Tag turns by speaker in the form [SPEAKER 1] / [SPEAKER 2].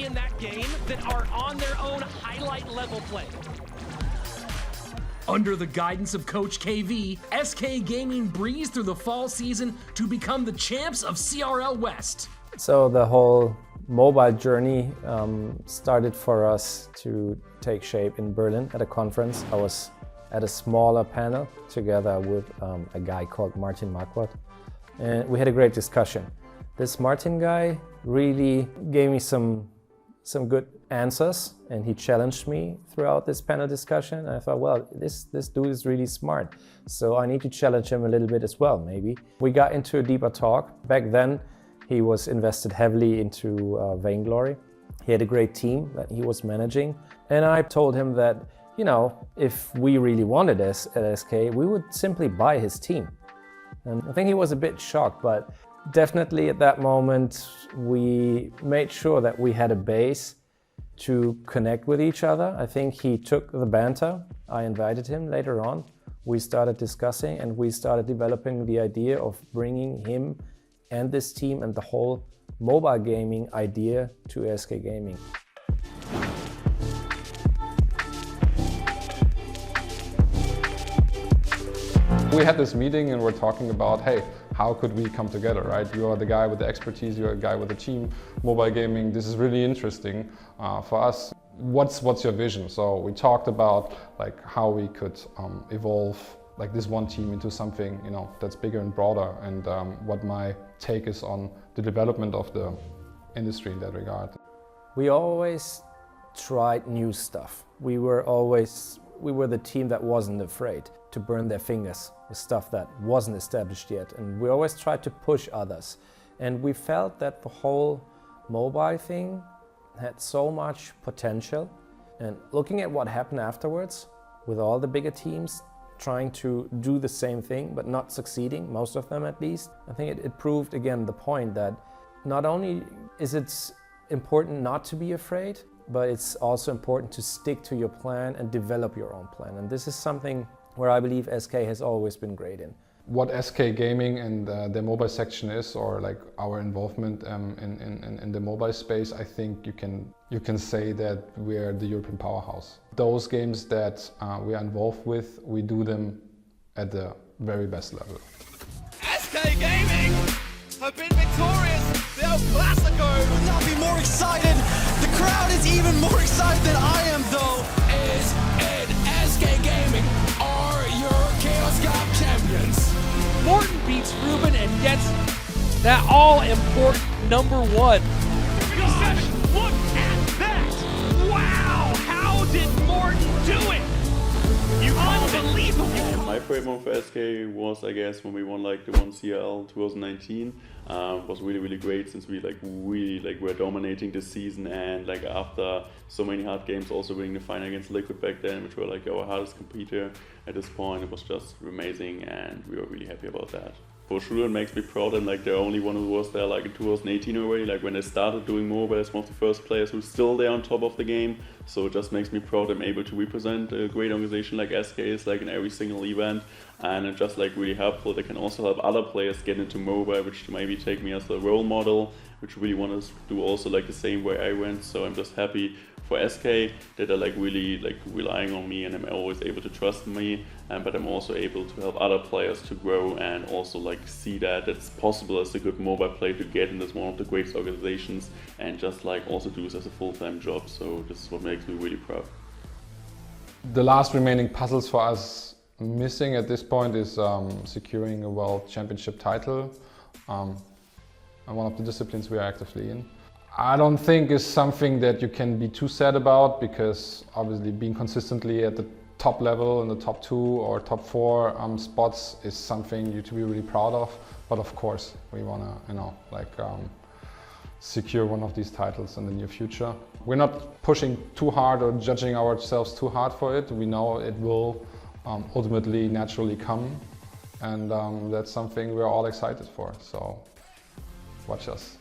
[SPEAKER 1] in that game that are on their own highlight level play.
[SPEAKER 2] Under the guidance of Coach KV, SK Gaming breezed through the fall season to become the champs of CRL West.
[SPEAKER 3] So the whole mobile journey started for us to take shape in Berlin at a conference. I was at a smaller panel together with a guy called Martin Marquardt, and we had a great discussion. This Martin guy really gave me some good answers, and he challenged me throughout this panel discussion. And I thought, well, this dude is really smart, so I need to challenge him a little bit as well, maybe. We got into a deeper talk. Back then, he was invested heavily into Vainglory. He had a great team that he was managing. And I told him that, you know, if we really wanted this at SK, we would simply buy his team. And I think he was a bit shocked, but definitely at that moment, we made sure that we had a base to connect with each other. I think he took the banter. I invited him later on. We started discussing and we started developing the idea of bringing him and this team and the whole mobile gaming idea to SK Gaming.
[SPEAKER 4] We had this meeting and we're talking about, hey, how could we come together, right? You are the guy with the expertise, you're a guy with the team, mobile gaming, this is really interesting for us. What's your vision? So we talked about like how we could evolve like this one team into something, you know, that's bigger and broader, and what my take is on the development of the industry in that regard.
[SPEAKER 3] We always tried new stuff. We were the team that wasn't afraid to burn their fingers with stuff that wasn't established yet, and we always tried to push others. And we felt that the whole mobile thing had so much potential, and looking at what happened afterwards with all the bigger teams trying to do the same thing but not succeeding, most of them at least, I think it proved again the point that not only is it important not to be afraid, but it's also important to stick to your plan and develop your own plan. And this is something where I believe SK has always been great in.
[SPEAKER 4] What SK Gaming and the mobile section is, or like our involvement in the mobile space, I think you can say that we're the European powerhouse. Those games that we are involved with, we do them at the very best level.
[SPEAKER 5] SK Gaming have been victorious. The El Clasico would not be more excited. The crowd is even more excited than I am, though.
[SPEAKER 6] Is it SK Gaming are your Chaos Cup champions?
[SPEAKER 1] Morten beats Ruben and gets that all-important #1. 37, look at that! Wow, how did Morten do it? Unbelievable!
[SPEAKER 7] My favorite moment for SK was, I guess, when we won like the 1CL 2019. It was really great, since we were dominating the season, and like after so many hard games, also winning the final against Liquid back then, which were like our hardest competitor at this point. It was just amazing, and we were really happy about that. For sure, it makes me proud. I'm like the only one who was there like in 2018 already, like when I started doing mobile, as one of the first players who's still there on top of the game. So it just makes me proud I'm able to represent a great organization like SK is, like in every single event. And it's just like really helpful. They can also help other players get into mobile, which maybe take me as a role model, which really want to do also like the same way I went. So I'm just happy for SK that are like really like relying on me, and I'm always able to trust me, but I'm also able to help other players to grow and also like see that it's possible as a good mobile player to get in this one of the greatest organizations, and just like also do this as a full-time job. So this is what makes me really proud.
[SPEAKER 4] The last remaining puzzles for us missing at this point is securing a World Championship title, and one of the disciplines we are actively in. I don't think it's something that you can be too sad about, because obviously being consistently at the top level, in the top 2 or top 4 spots, is something you to be really proud of. But of course, we want to, secure one of these titles in the near future. We're not pushing too hard or judging ourselves too hard for it. We know it will ultimately naturally come, and that's something we're all excited for. So watch us.